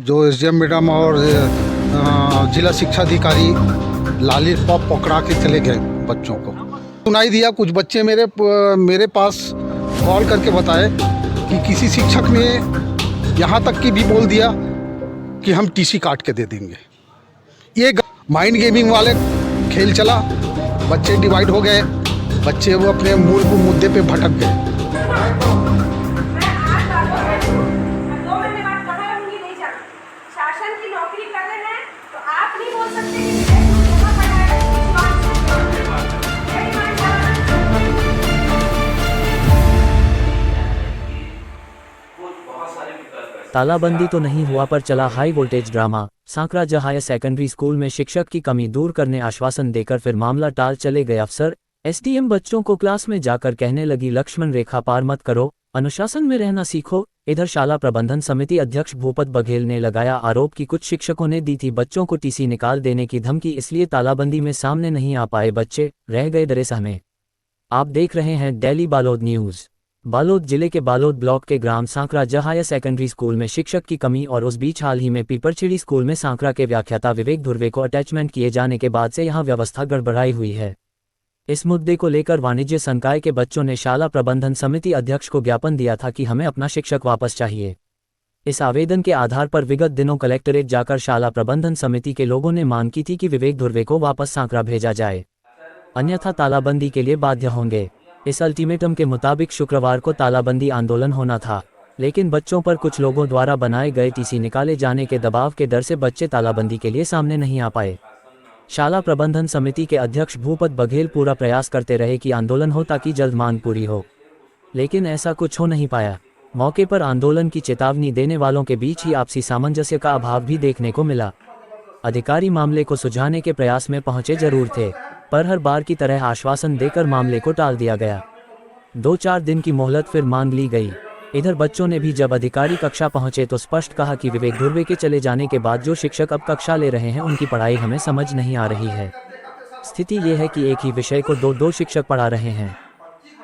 जो SDM madam और जिला शिक्षा अधिकारी लॉलीपॉप पकड़ा के चले गए बच्चों को। सुनाई दिया, कुछ बच्चे मेरे पास कॉल करके बताए कि किसी शिक्षक ने यहाँ तक कि भी बोल दिया कि हम टीसी काट के दे देंगे। ये माइंड गेमिंग वाले खेल चला, बच्चे डिवाइड हो गए, बच्चे वो अपने मूल मुद्दे पे भटक गए। तालाबंदी तो नहीं हुआ पर चला high voltage drama. Sankra higher secondary school में शिक्षक की कमी दूर करने आश्वासन देकर फिर मामला टाल चले गए अफसर। एसडीएम बच्चों को क्लास में जाकर कहने लगी लक्ष्मण रेखा पार मत करो, अनुशासन में रहना सीखो। इधर शाला प्रबंधन समिति अध्यक्ष भूपत बघेल ने लगाया आरोप कि कुछ शिक्षकों ने दी थी बच्चों को टीसी निकाल देने की धमकी, इसलिए तालाबंदी में सामने नहीं आ पाए बच्चे, रह गए डरे सहमे। आप देख रहे हैं डेली बालोद न्यूज़। बालोद जिले के बालोद ब्लॉक के ग्राम सांकरा हायर सेकेंडरी स्कूल में शिक्षक की कमी और उस बीच हाल ही में पीपरचिड़ी स्कूल में सांकरा के व्याख्याता विवेक धुर्वे को अटैचमेंट किए जाने के बाद से यहां व्यवस्था गड़बड़ाई हुई है। इस मुद्दे को लेकर वाणिज्य संकाय के बच्चों ने शाला प्रबंधन समिति अध्यक्ष को ज्ञापन दिया था कि हमें अपना शिक्षक वापस चाहिए। इस आवेदन के आधार पर विगत दिनों कलेक्टरेट जाकर शाला प्रबंधन समिति के लोगों ने मांग की थी कि विवेक धुर्वे को वापस सांकरा भेजा जाए, अन्यथा तालाबंदी के लिए बाध्य होंगे। इस अल्टीमेटम के मुताबिक शुक्रवार को तालाबंदी आंदोलन होना था, लेकिन बच्चों पर कुछ लोगों द्वारा बनाए गए टीसी निकाले जाने के दबाव के डर से बच्चे तालाबंदी के लिए सामने नहीं आ पाए। शाला प्रबंधन समिति के अध्यक्ष भूपत बघेल पूरा प्रयास करते रहे कि आंदोलन हो ताकि जल्द मांग पूरी हो, लेकिन ऐसा कुछ हो नहीं पाया। मौके पर आंदोलन की चेतावनी देने वालों के बीच ही आपसी सामंजस्य का अभाव भी देखने को मिला। अधिकारी मामले को सुलझाने के प्रयास में पहुंचे जरूर थे, पर हर बार की तरह आश्वासन देकर मामले को टाल दिया गया। 2-4 दिन की मोहलत फिर मांग ली गई। इधर बच्चों ने भी जब अधिकारी कक्षा पहुंचे तो स्पष्ट कहा कि विवेक धुर्वे के चले जाने के बाद जो शिक्षक अब कक्षा ले रहे हैं उनकी पढ़ाई हमें समझ नहीं आ रही है। स्थिति ये है कि एक ही विषय को दो शिक्षक पढ़ा रहे हैं।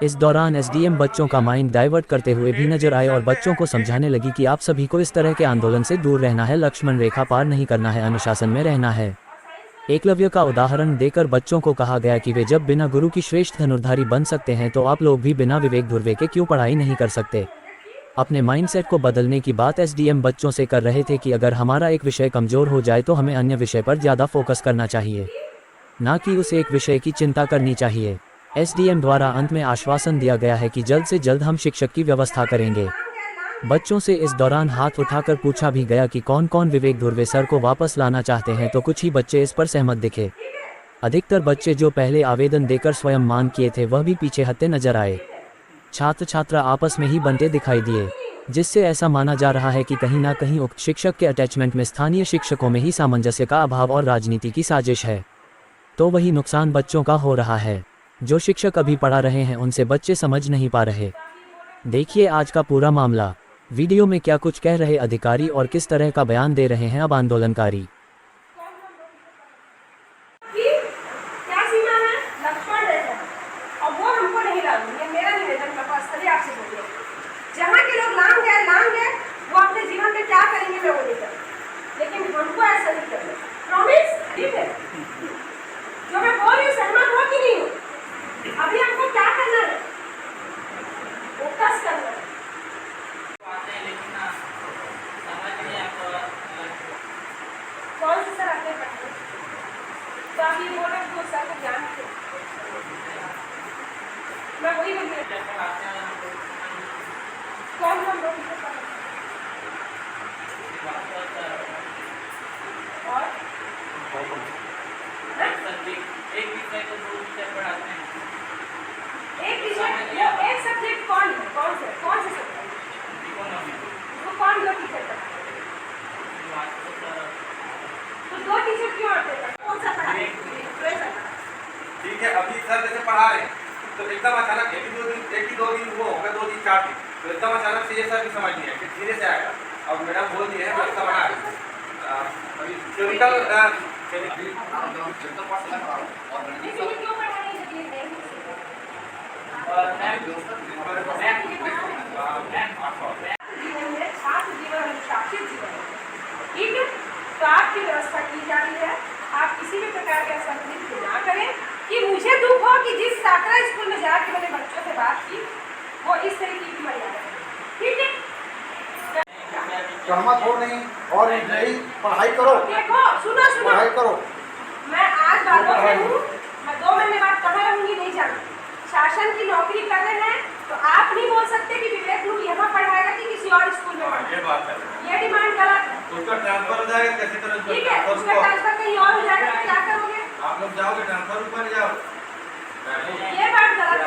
इस दौरान एसडीएम बच्चों का माइंड डाइवर्ट करते हुए भी नजर आए और बच्चों को समझाने लगी कि आप सभी को इस तरह के आंदोलन से दूर रहना है, लक्ष्मण रेखा पार नहीं करना है, अनुशासन में रहना है। एकलव्य का उदाहरण देकर बच्चों को कहा गया कि वे जब बिना गुरु की श्रेष्ठ धनुर्धारी बन सकते हैं तो आप लोग भी बिना विवेक धुर्वे के क्यों पढ़ाई नहीं कर सकते। अपने माइंडसेट को बदलने की बात एसडीएम बच्चों से कर रहे थे कि अगर हमारा एक विषय कमजोर हो जाए तो हमें अन्य विषय पर ज़्यादा फोकस करना चाहिए, ना कि उस एक विषय की चिंता करनी चाहिए। एसडीएम द्वारा अंत में आश्वासन दिया गया है कि जल्द से जल्द हम शिक्षक की व्यवस्था करेंगे। बच्चों से इस दौरान हाथ उठाकर पूछा भी गया कि कौन कौन विवेक धुर्वे सर को वापस लाना चाहते हैं, तो कुछ ही बच्चे इस पर सहमत दिखे। अधिकतर बच्चे जो पहले आवेदन देकर स्वयं मांग किए थे वह भी पीछे हटते नजर आए। छात्र छात्रा आपस में ही बनते दिखाई दिए, जिससे ऐसा माना जा रहा है कि कहीं ना कहीं उक्त शिक्षक के अटैचमेंट में स्थानीय शिक्षकों में ही सामंजस्य का अभाव और राजनीति की साजिश है। तो वही नुकसान बच्चों का हो रहा है। जो शिक्षक अभी पढ़ा रहे हैं उनसे बच्चे समझ नहीं पा रहे। देखिए आज का पूरा मामला। वीडियो में क्या कुछ कह रहे अधिकारी और किस तरह का बयान दे रहे हैं अब आंदोलनकारी। क्या सीमा है? लक्ष्मण रेखा, और वो हमको नहीं लागू, ये मेरा निवेदन का पास आपसे बोलिए। जहाँ के लोग लांग गए वो अपने जीवन में क्या करेंगे मैं वो नहीं कर, लेकिन हमको ऐसा नहीं करना। प्रॉमिस, ठीक है? जो मैं बोल रही हूँ सहमत हो कि नहीं हो? अभी हमको क्या करना है? फोकस करना है। कौन से सर आपने पढ़े? तो आप ये बोल रहे हो सर को ज्ञान है, मैं वही बोल रही हूँ। कौन हम लोग इसे पढ़े? और एक विषय को 2 विषय पढ़ाते हैं। एक विषय, एक सब्जेक्ट कौन है? कौन से सब्जेक्ट? इकोनॉमी। वो कौन दो टीचर पढ़ाते हैं? तो 2 टीचर क्यों आते हैं? कौन सा पढ़ा? ठीक है, अभी सर जैसे पढ़ा रहे हैं तो एकदम अचानक एक ही दो दिन वो होगा, 2 दिन 4 दिन, तो एकदम अचानक से ये सर भी समझ नहीं है, फिर धीरे से आएगा। और मैडम बोल दिए हैं तो अच्छा बना है। अभी केमिकल कि जिस साकरा स्कूल में जाकर मैंने बच्चों से बात की वो इस तरीके की मर्यादा है। ठीक है, सहमत हो नहीं और नहीं पढ़ाई करो, देखो सुनो सुनो, पढ़ाई करो। मैं आज बातों पे हूँ, मैं 2 महीने बाद कहाँ रहूंगी नहीं जानती। शासन की नौकरी कर रहे हैं तो आप नहीं बोल सकते कि विवेक ग्रुप यहाँ पढ़ाएगा कि किसी और स्कूल में पढ़ाएगा। ये बात है, ये डिमांड गलत है। उसका ट्रांसफर हो जाएगा, कैसे तरह ठीक है, उसका ट्रांसफर कहीं और हो जाएगा तो क्या करोगे? आप लोग जाओगे ट्रांसफर ऊपर जाओ। ये बात गलत है,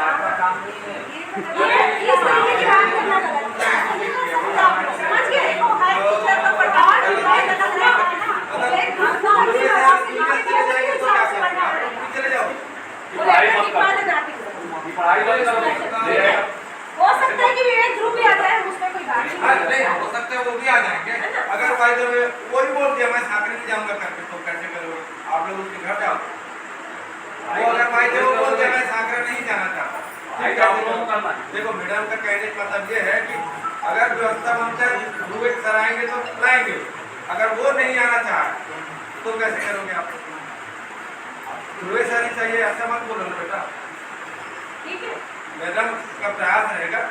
ये इस तरीके की बात करना गलत है। समझ गए? वो है टीचर तो पढ़ा नहीं है, गलत है। एक दूसरा की बात से यहाँ पे कैसे हिसाब से पढ़ना पड़ेगा? चले जाओ, वो लड़का की बात है नाटी करो। हो सकता है कि विवेक ध्रुव भी आ जाए, उसमें कोई बात नहीं। हो सकता है वो भी आ जाएंगे। अगर भाई जब वो ही बोल दिया मैं साकरी नहीं जाऊंगा करके, तो कैसे करोगे आप लोग? उसके घर जाओ। वो अगर भाई जब वो बोल दिया मैं साकरा नहीं जाना चाहता, देखो मैडम का कहने का मतलब ये है कि अगर व्यवस्था बनता है ध्रुव सर आएंगे तो लाएंगे, अगर वो नहीं आना चाहे तो कैसे करोगे आप? ध्रुव सर ही चाहिए ऐसा मत बोलो ना बेटा। ठीक है, मैडम का प्रयास रहेगा।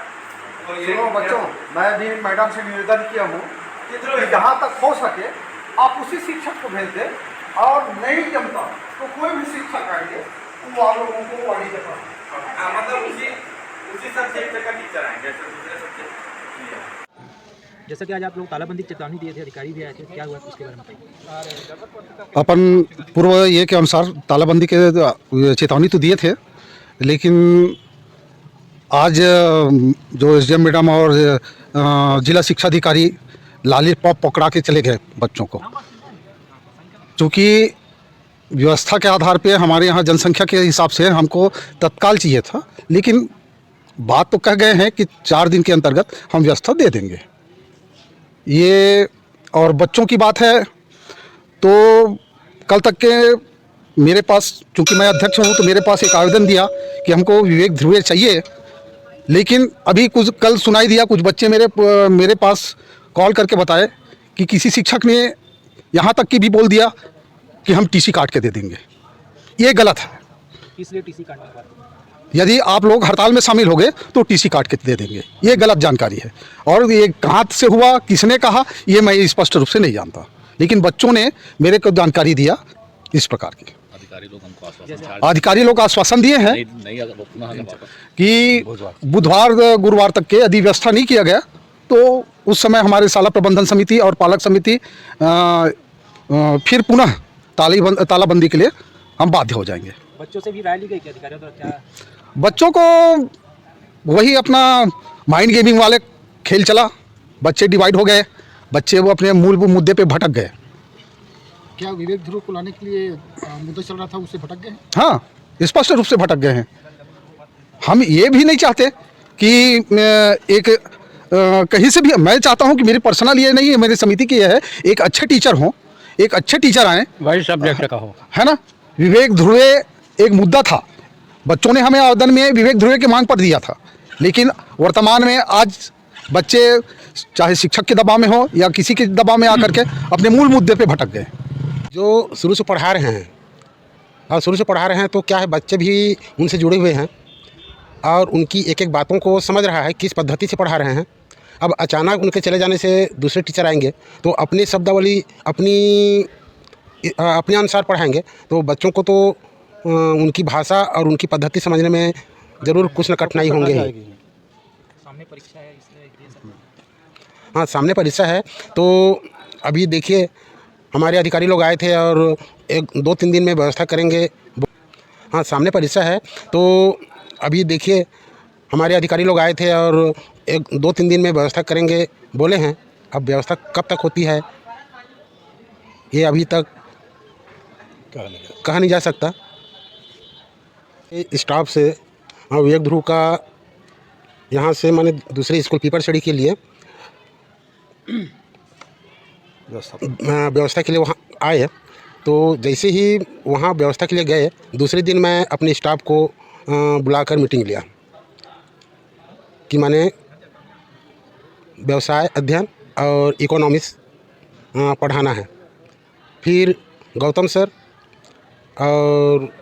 तो ये सुनो बच्चों, मैं भी मैडम से निवेदन किया हूँ कि कि जहाँ तक हो सके आप उसी शिक्षक को भेज दें और नहीं जमता तो कोई भी शिक्षक आएंगे वो आप लोगों को पढ़ी के पढ़ा। मतलब उसी सब्जेक्ट का टीचर आएंगे, दूसरे सब्जेक्ट। जैसा कि आज आप लोग तालाबंदी की चेतावनी दिए थे, अधिकारी भी आए थे, क्या हुआ उसके बारे में बताइए। अपन पूर्व ये के अनुसार तालाबंदी के चेतावनी तो दिए थे, लेकिन आज जो एसडीएम मैडम और जिला शिक्षा अधिकारी लॉलीपॉप पकड़ा के चले गए बच्चों को। चूँकि व्यवस्था के आधार पे हमारे यहाँ जनसंख्या के हिसाब से हमको तत्काल चाहिए था, लेकिन बात तो कह गए हैं कि 4 दिन के अंतर्गत हम व्यवस्था दे देंगे। ये और बच्चों की बात है तो कल तक के मेरे पास, चूँकि मैं अध्यक्ष हूँ, तो मेरे पास एक आवेदन दिया कि हमको विवेक ध्रुव चाहिए, लेकिन अभी कुछ कल सुनाई दिया कुछ बच्चे मेरे पास कॉल करके बताए कि किसी शिक्षक ने यहाँ तक कि भी बोल दिया कि हम टीसी काट के दे देंगे। ये गलत है। इसलिए टीसी काटने की बात है। यदि आप लोग हड़ताल में शामिल हो गए तो टीसी काट के दे देंगे, ये गलत जानकारी है। और ये कहाँ से हुआ, किसने कहा, ये मैं स्पष्ट रूप से नहीं जानता, लेकिन बच्चों ने मेरे को जानकारी दिया इस प्रकार की। अधिकारी लोग आश्वासन दिए हैं कि बुधवार गुरुवार तक के यदि व्यवस्था नहीं किया गया तो उस समय हमारे शाला प्रबंधन समिति और पालक समिति फिर पुनः तालाबंदी के लिए हम बाध्य हो जाएंगे। बच्चों से भी राय ली गई क्या अधिकारियों द्वारा? क्या बच्चों को वही अपना माइंड गेमिंग वाले खेल चला, बच्चे डिवाइड हो गए, बच्चे वो अपने मूल मुद्दे पे भटक गए। क्या विवेक ध्रुव को लाने के लिए मुद्दा चल रहा था, उससे भटक गए? हाँ, स्पष्ट रूप से भटक गए हैं। हम ये भी नहीं चाहते कि एक कहीं से भी, मैं चाहता हूँ कि मेरी पर्सनल ये नहीं है, मेरी समिति की ये है, एक अच्छे टीचर हों, एक अच्छे टीचर आएँ, वही सब्जेक्ट का हो, है ना। विवेक ध्रुवे एक मुद्दा था, बच्चों ने हमें आवेदन में विवेक ध्रुवे की मांग पर दिया था, लेकिन वर्तमान में आज बच्चे चाहे शिक्षक के दबाव में हो या किसी के दबाव में आकर के अपने मूल मुद्दे पे भटक गए। जो शुरू से पढ़ा रहे हैं और शुरू से पढ़ा रहे हैं तो क्या है, बच्चे भी उनसे जुड़े हुए हैं और उनकी एक एक बातों को समझ रहा है, किस पद्धति से पढ़ा रहे हैं। अब अचानक उनके चले जाने से दूसरे टीचर आएंगे तो अपनी शब्दावली अपने अनुसार पढ़ाएंगे, तो बच्चों को तो उनकी भाषा और उनकी पद्धति समझने में ज़रूर कुछ न कठिनाई होंगे ही। सामने परीक्षा है इसलिए ये सब। हाँ, सामने परीक्षा है, तो अभी देखिए हमारे अधिकारी लोग आए थे और 1-2-3 दिन में व्यवस्था करेंगे। हाँ, सामने परीक्षा है, तो अभी देखिए हमारे अधिकारी लोग आए थे और 1-2-3 दिन में व्यवस्था करेंगे बोले हैं। अब व्यवस्था कब तक होती है ये अभी तक कहा नहीं जा सकता। स्टाफ से विवेक ध्रुव का यहाँ से मैंने दूसरे स्कूल पीपरसड़ी के लिए व्यवस्था के लिए वहाँ आए, तो जैसे ही वहाँ व्यवस्था के लिए गए, दूसरे दिन मैं अपने स्टाफ को बुलाकर मीटिंग लिया कि मैंने व्यवसाय अध्ययन और इकोनॉमिक्स पढ़ाना है। फिर गौतम सर और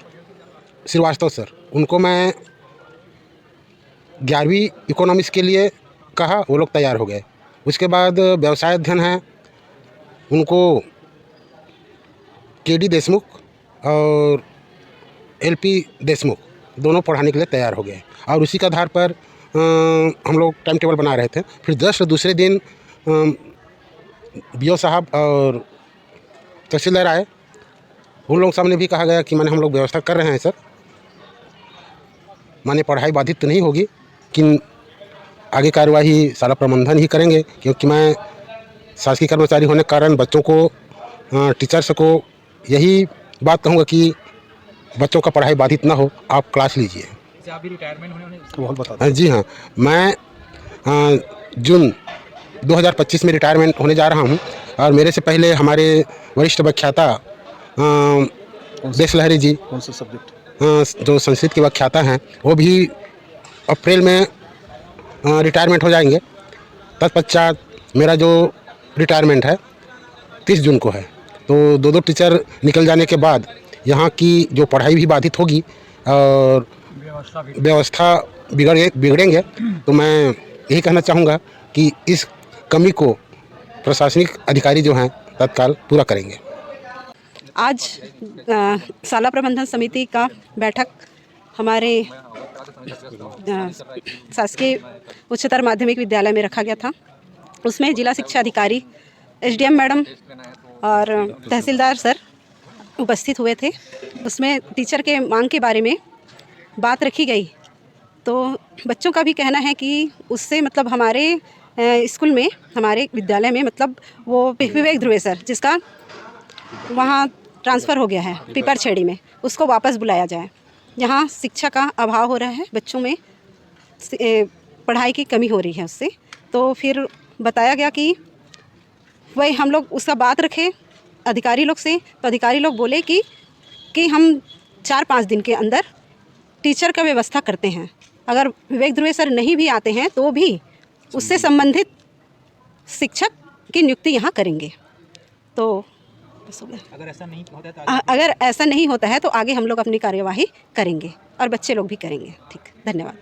श्रीवास्तव सर उनको मैं 11वीं इकोनॉमिक्स के लिए कहा, वो लोग तैयार हो गए। उसके बाद व्यवसाय अध्ययन है, उनको केडी देशमुख और एलपी देशमुख दोनों पढ़ाने के लिए तैयार हो गए। और उसी के आधार पर हम लोग टाइम टेबल बना रहे थे। फिर जस्ट दूसरे दिन बीओ साहब और तहसीलदार आए, उन लोग सामने भी कहा गया कि माने हम लोग व्यवस्था कर रहे हैं सर, माने पढ़ाई बाधित तो नहीं होगी, लेकिन आगे कार्यवाही शाला प्रबंधन ही करेंगे, क्योंकि मैं शासकीय कर्मचारी होने के कारण बच्चों को टीचर्स को यही बात कहूँगा कि बच्चों का पढ़ाई बाधित ना हो, आप क्लास लीजिए। जैसे आप भी रिटायरमेंट होने बहुत बता जी हाँ, मैं जून 2025 में रिटायरमेंट होने जा रहा हूँ। और मेरे से पहले हमारे वरिष्ठ व्याख्याता देश लहरी जी, कौन सा सब्जेक्ट? जो संस्कृत के व्याख्याता हैं, वो भी अप्रैल में रिटायरमेंट हो जाएंगे। तत्पश्चात मेरा जो रिटायरमेंट है 30 जून को है। तो दो टीचर निकल जाने के बाद यहाँ की जो पढ़ाई भी बाधित होगी और व्यवस्था बिगड़ेंगे। तो मैं यही कहना चाहूँगा कि इस कमी को प्रशासनिक अधिकारी जो हैं तत्काल पूरा करेंगे। आज शाला प्रबंधन समिति का बैठक हमारे शासकीय उच्चतर माध्यमिक विद्यालय में रखा गया था। उसमें जिला शिक्षा अधिकारी, एसडीएम मैडम और तहसीलदार सर उपस्थित हुए थे। उसमें टीचर के मांग के बारे में बात रखी गई। तो बच्चों का भी कहना है कि उससे मतलब हमारे स्कूल में, हमारे विद्यालय में मतलब वो विवेक ध्रुवे सर, जिसका वहाँ ट्रांसफ़र हो गया है पीपरछेड़ी में, उसको वापस बुलाया जाए। यहाँ शिक्षा का अभाव हो रहा है, बच्चों में पढ़ाई की कमी हो रही है उससे। तो फिर बताया गया कि वही हम लोग उसका बात रखे अधिकारी लोग से। तो अधिकारी लोग बोले कि हम 4-5 दिन के अंदर टीचर का व्यवस्था करते हैं। अगर विवेक ध्रुवे सर नहीं भी आते हैं तो भी उससे संबंधित शिक्षक की नियुक्ति यहाँ करेंगे। तो बस हो गया। अगर ऐसा नहीं होता है तो अगर ऐसा नहीं होता है तो आगे हम लोग अपनी कार्यवाही करेंगे और बच्चे लोग भी करेंगे। ठीक, धन्यवाद।